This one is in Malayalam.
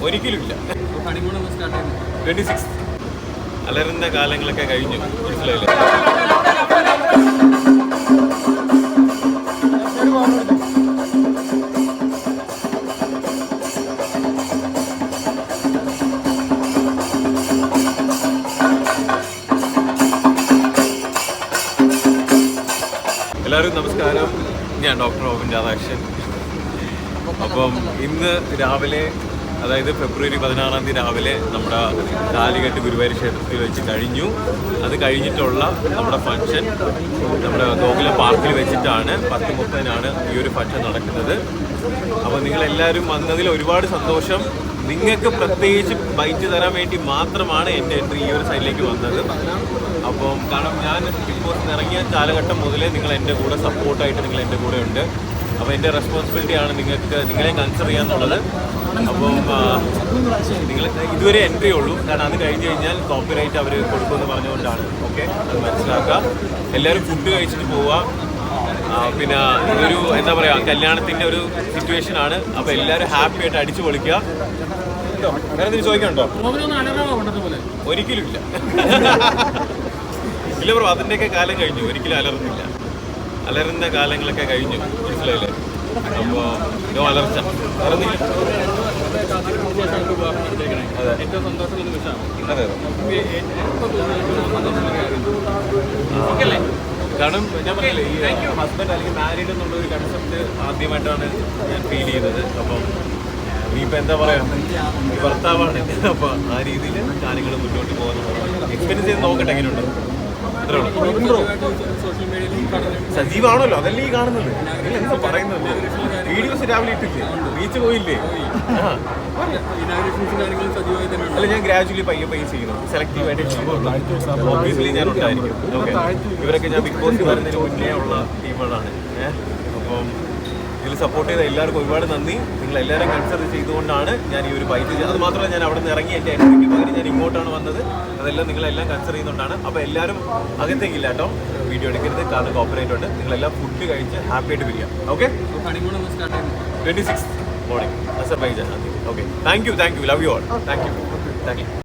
ഒരിക്കലും ഇല്ല. 26 അലറുന്ന കാലങ്ങളൊക്കെ കഴിഞ്ഞു. മനസ്സിലായില്ലേ? എല്ലാവരും നമസ്കാരം. ഞാൻ ഡോക്ടർ റോബിൻ രാധാകൃഷ്ണൻ. അപ്പം ഇന്ന് രാവിലെ, അതായത് ഫെബ്രുവരി 16 തീയതി രാവിലെ നമ്മുടെ കാലിക്കറ്റ് ഗുരുവായൂർ ക്ഷേത്രത്തിൽ വെച്ച് കഴിഞ്ഞു. അത് കഴിഞ്ഞിട്ടുള്ള നമ്മുടെ ഫംഗ്ഷൻ നമ്മുടെ ഗോകുലം പാർക്കിൽ വെച്ചിട്ടാണ്. 10:30 ഈ ഒരു ഫംഗ്ഷൻ നടക്കുന്നത്. അപ്പോൾ നിങ്ങളെല്ലാവരും വന്നതിൽ ഒരുപാട് സന്തോഷം. നിങ്ങൾക്ക് പ്രത്യേകിച്ച് ബൈറ്റ് തരാൻ വേണ്ടി മാത്രമാണ് എൻ്റെ എൻട്രി ഈ ഒരു സൈഡിലേക്ക് വന്നത്. അപ്പം കാരണം ഞാൻ ബിഗ് ബോസ് ഇറങ്ങിയ കാലഘട്ടം മുതലേ നിങ്ങൾ എൻ്റെ കൂടെ സപ്പോർട്ടായിട്ട് നിങ്ങൾ എൻ്റെ കൂടെ ഉണ്ട്. അപ്പോൾ എൻ്റെ റെസ്പോൺസിബിലിറ്റിയാണ് നിങ്ങളെ കൺസിഡർ ചെയ്യാന്നുള്ളത്. അപ്പം നിങ്ങൾ ഇതുവരെ എൻട്രി ഉള്ളൂ, കാരണം അത് കഴിഞ്ഞ് കഴിഞ്ഞാൽ കോപ്പിറൈറ്റ് അവർ കൊടുക്കുമെന്ന് പറഞ്ഞുകൊണ്ടാണ്. ഓക്കെ, അത് മനസ്സിലാക്കുക. എല്ലാവരും ഫുഡ് കഴിച്ചിട്ട് പോവുക. പിന്നെ ഇതൊരു എന്താ പറയുക, കല്യാണത്തിൻ്റെ ഒരു സിറ്റുവേഷനാണ്. അപ്പോൾ എല്ലാവരും ഹാപ്പി ആയിട്ട് അടിച്ചു പൊളിക്കുക. വേറെ എന്തെങ്കിലും ചോദിക്കണ്ടോ? ഒരിക്കലും ഇല്ല. ഇല്ല ബ്രോ, അതിൻ്റെയൊക്കെ കാലം കഴിഞ്ഞു. ഒരിക്കലും അലറുന്നില്ല. അലറുന്ന കാലങ്ങളൊക്കെ കഴിഞ്ഞു. മനസ്സിലായില്ലേ? അപ്പോൾ നോ അലർച്ച. അലർന്നില്ല. അതെ, ഏറ്റവും സന്തോഷമുള്ള നിമിഷമാണ്. അതെ, കാരണം ഞാൻ പറഞ്ഞില്ലേ, ഈ ഹസ്ബൻഡ് അല്ലെങ്കിൽ മാരീഡ് എന്നുള്ള ഒരു കൺസെപ്റ്റ് ആദ്യമായിട്ടാണ് ഞാൻ ഫീൽ ചെയ്തത്. അപ്പം ഇനിയിപ്പോൾ എന്താ പറയുക, ഈ ഭർത്താവാണ്. അപ്പോൾ ആ രീതിയിൽ കാര്യങ്ങൾ മുന്നോട്ട് പോകുന്നത് എക്സ്പീരിയൻസ് ചെയ്ത് നോക്കട്ടെ എങ്ങനെയുണ്ട്. അത്രേ ഉള്ളൂ. സജീവാണല്ലോ, അതല്ലേ ഈ കാണുന്നത്. നിങ്ങൾ എന്താ പറയുന്നത്? വീഡിയോസ് രാവിലെ ഇട്ടില്ലേ? റീച്ച് പോയില്ലേ? അല്ല, ഞാൻ ഗ്രാജുവലി പയ്യെ ചെയ്യുന്നു. സെലക്റ്റീവായിട്ട് ഓബിയസ്ലി ഞാൻ ഉണ്ടായിരിക്കും. ഓക്കെ, ഇവരൊക്കെ ഞാൻ ബിഗ് ബോസ് വരുന്നതിന് മുന്നേ ഉള്ള ടീമുകളാണ്. അപ്പം ഇതിൽ സപ്പോർട്ട് ചെയ്ത എല്ലാവർക്കും ഒരുപാട് നന്ദി. നിങ്ങളെല്ലാവരും കൺസിഡർ ചെയ്തുകൊണ്ടാണ് ഞാൻ ഈ ഒരു ബൈറ്റ് ചെയ്തത്. അത് മാത്രമല്ല, ഞാൻ അവിടെ നിന്ന് ഇറങ്ങി എൻ്റെ എൻട്രിക്ക് പകരം ഞാൻ ഇങ്ങോട്ടാണ് വന്നത്. അതെല്ലാം നിങ്ങളെല്ലാം കൺസിഡർ ചെയ്യുന്നതുകൊണ്ടാണ്. അപ്പോൾ എല്ലാവരും അകത്തേക്കില്ല കേട്ടോ, വീഡിയോ എടുക്കരുത്, കാരണം കോപ്പറേറ്റ് ഉണ്ട്. നിങ്ങളെല്ലാം ഫുഡ് കഴിച്ച് ഹാപ്പി ആയിട്ട് വരിക. Okay, 26 morning Azerbaijan. Okay, thank you. Love you all. Thank you.